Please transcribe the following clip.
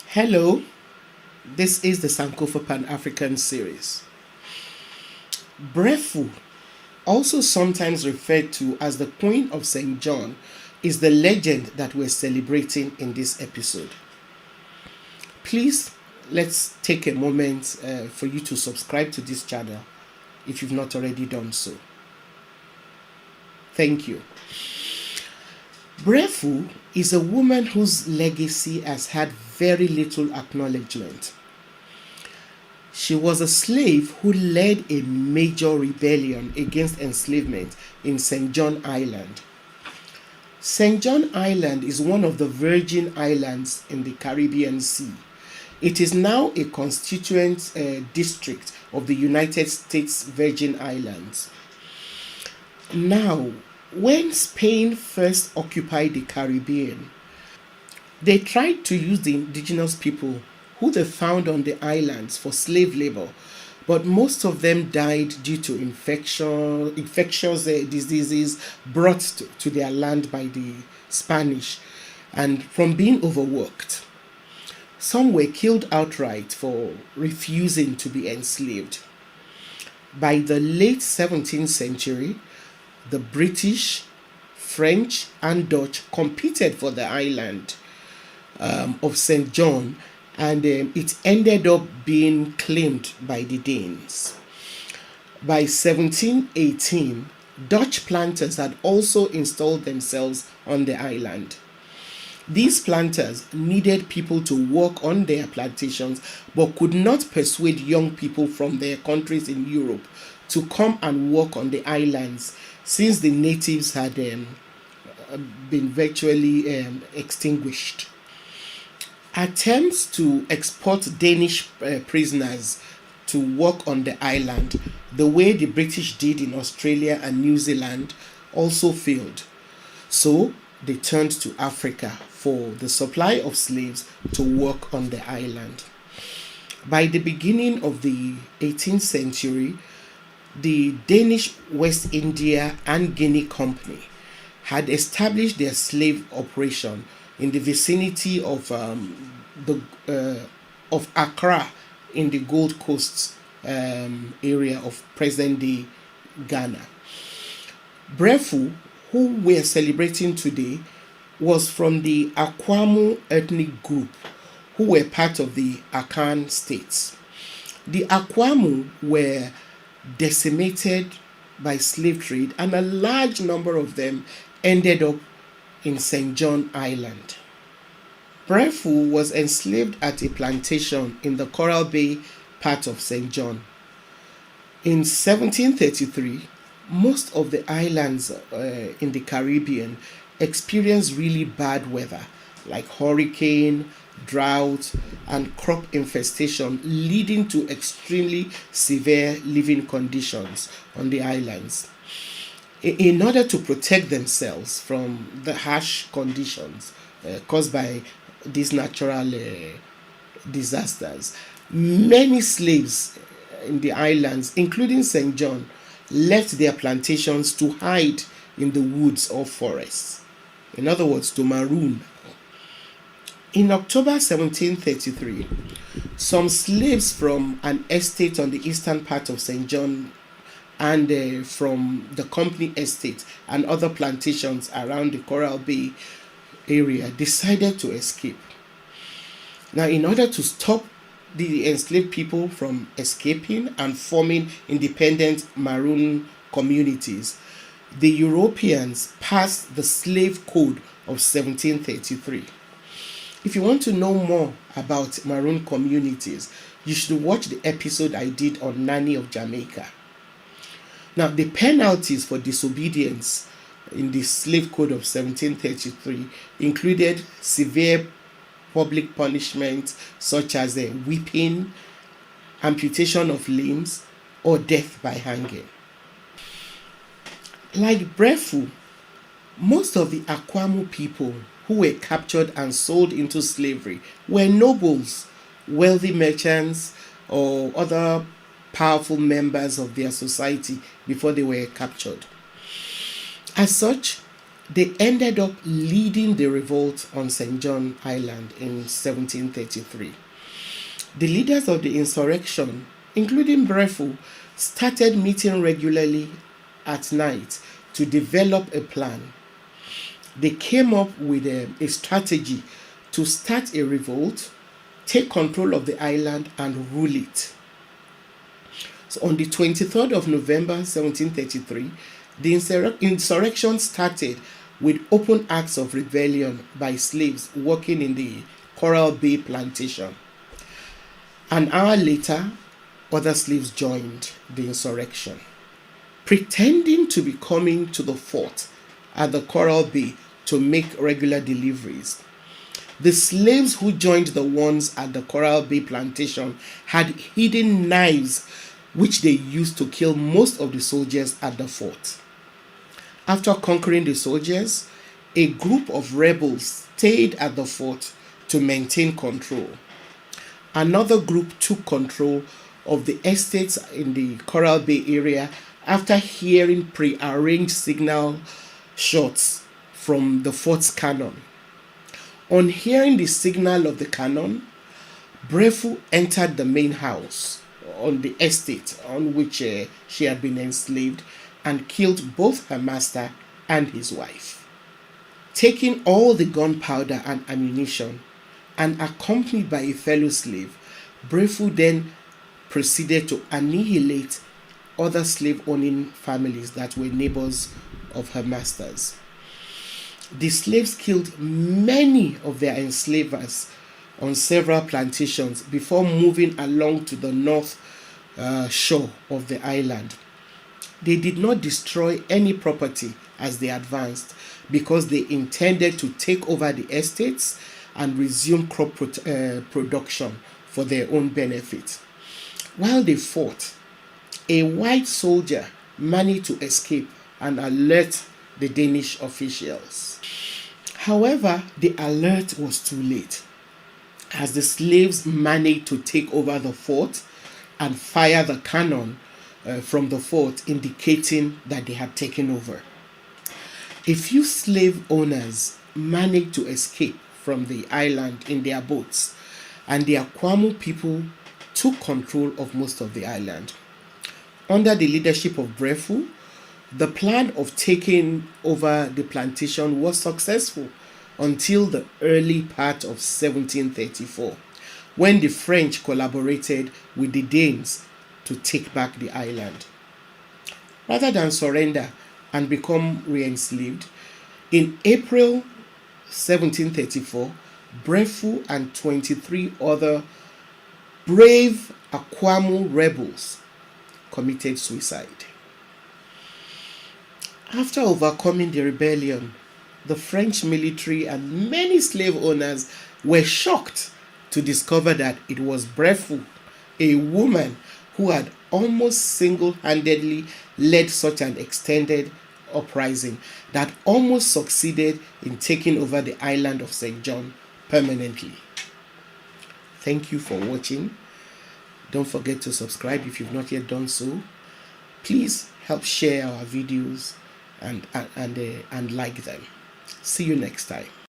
Hello, this is the Sankofa Pan-African series. Breffu, also sometimes referred to as the Queen of St. John, is the legend that we're celebrating in this episode. Please, let's take a moment for you to subscribe to this channel if you've not already done so. Thank you. Breffu is a woman whose legacy has had very little acknowledgement. She was a slave who led a major rebellion against enslavement in St. John Island. St. John Island is one of the Virgin Islands in the Caribbean Sea. It is now a constituent district of the United States Virgin Islands. Now, when Spain first occupied the Caribbean, they tried to use the indigenous people who they found on the islands for slave labor, but most of them died due to infectious diseases brought to their land by the Spanish and from being overworked. Some were killed outright for refusing to be enslaved. By the late 17th century, the British, French, and Dutch competed for the island of St. John, and it ended up being claimed by the Danes. By 1718, Dutch planters had also installed themselves on the island. These planters needed people to work on their plantations but could not persuade young people from their countries in Europe to come and work on the islands since the natives had been virtually extinguished. Attempts to export Danish prisoners to work on the island, the way the British did in Australia and New Zealand, also failed. So they turned to Africa for the supply of slaves to work on the island. By the beginning of the 18th century, the Danish West India and Guinea Company had established their slave operation in the vicinity of Accra in the Gold Coast area of present-day Ghana. Breffu, who we are celebrating today, was from the Akwamu ethnic group who were part of the Akan states. The Akwamu were decimated by slave trade, and a large number of them ended up in St. John Island. Breffu was enslaved at a plantation in the Coral Bay part of St. John. In 1733, most of the islands in the Caribbean experienced really bad weather like hurricane, drought, and crop infestation, leading to extremely severe living conditions on the islands. In order to protect themselves from the harsh conditions caused by these natural disasters, many slaves in the islands, including St. John, left their plantations to hide in the woods or forests. In other words, to maroon. In October 1733, some slaves from an estate on the eastern part of St. John and from the company estate and other plantations around the Coral Bay area decided to escape. Now, in order to stop the enslaved people from escaping and forming independent maroon communities, the Europeans passed the Slave Code of 1733. If you want to know more about maroon communities, you should watch the episode I did on Nanny of Jamaica. Now, the penalties for disobedience in the Slave Code of 1733 included severe public punishment such as whipping, amputation of limbs, or death by hanging. Like Breffu, most of the Akwamu people who were captured and sold into slavery were nobles, wealthy merchants, or other powerful members of their society before they were captured. As such, They ended up leading the revolt on St. John Island in 1733. The leaders of the insurrection, including Breffu, started meeting regularly at night to develop a plan. They came up with a strategy to start a revolt, take control of the island, and rule it. So on the 23rd of November 1733, the insurrection started with open acts of rebellion by slaves working in the Coral Bay plantation. An hour later, other slaves joined the insurrection, pretending to be coming to the fort at the Coral Bay to make regular deliveries. The slaves who joined the ones at the Coral Bay plantation had hidden knives which they used to kill most of the soldiers at the fort. After conquering the soldiers, a group of rebels stayed at the fort to maintain control. Another group took control of the estates in the Coral Bay area after hearing pre-arranged signal shots from the fort's cannon. On hearing the signal of the cannon, Breffu entered the main house on the estate on which she had been enslaved and killed both her master and his wife. Taking all the gunpowder and ammunition and accompanied by a fellow slave, Breffu then proceeded to annihilate other slave-owning families that were neighbors of her masters. The slaves killed many of their enslavers on several plantations before moving along to the north shore of the island. They did not destroy any property as they advanced because they intended to take over the estates and resume crop production for their own benefit. While they fought, a white soldier managed to escape and alert the Danish officials. However, the alert was too late, as the slaves managed to take over the fort and fire the cannon from the fort, indicating that they had taken over. A few slave owners managed to escape from the island in their boats, and the Akwamu people took control of most of the island. Under the leadership of Breffu, the plan of taking over the plantation was successful until the early part of 1734, when the French collaborated with the Danes to take back the island. Rather than surrender and become re-enslaved, in April 1734, Breffu and 23 other brave Akwamu rebels committed suicide. After overcoming the rebellion, the French military and many slave owners were shocked to discover that it was Breffu, a woman who had almost single-handedly led such an extended uprising that almost succeeded in taking over the island of St. John permanently. Thank you for watching. Don't forget to subscribe if you've not yet done so. Please help share our videos and like them. See you next time.